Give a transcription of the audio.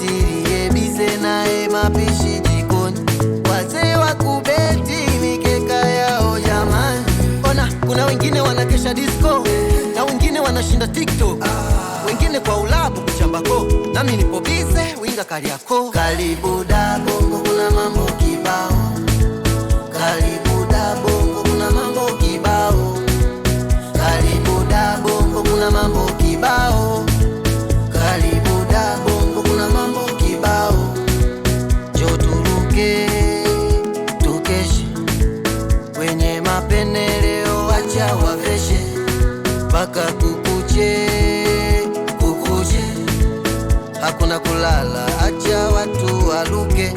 nitilie bize nae mapishi jikoni. Wazee wa kubeti mikeka yao jamani. Ona kuna wengine wanakesha disco, na wengine wanashinda TikTok, wengine kwa ulabu kuchambako, nami nipo bize winga Kariakoo. Karibu da bongo kuna mambo kibao, karibu da bongo kuna mambo kibao, karibu da bongo kuna mambo kibao, karibu da bongo kuna mambo kibao. Jo turuke tukeshe wenye mapendeleo, acha waveshe mpaka kukuche kukuche, hakuna kulala, acha watu waluke.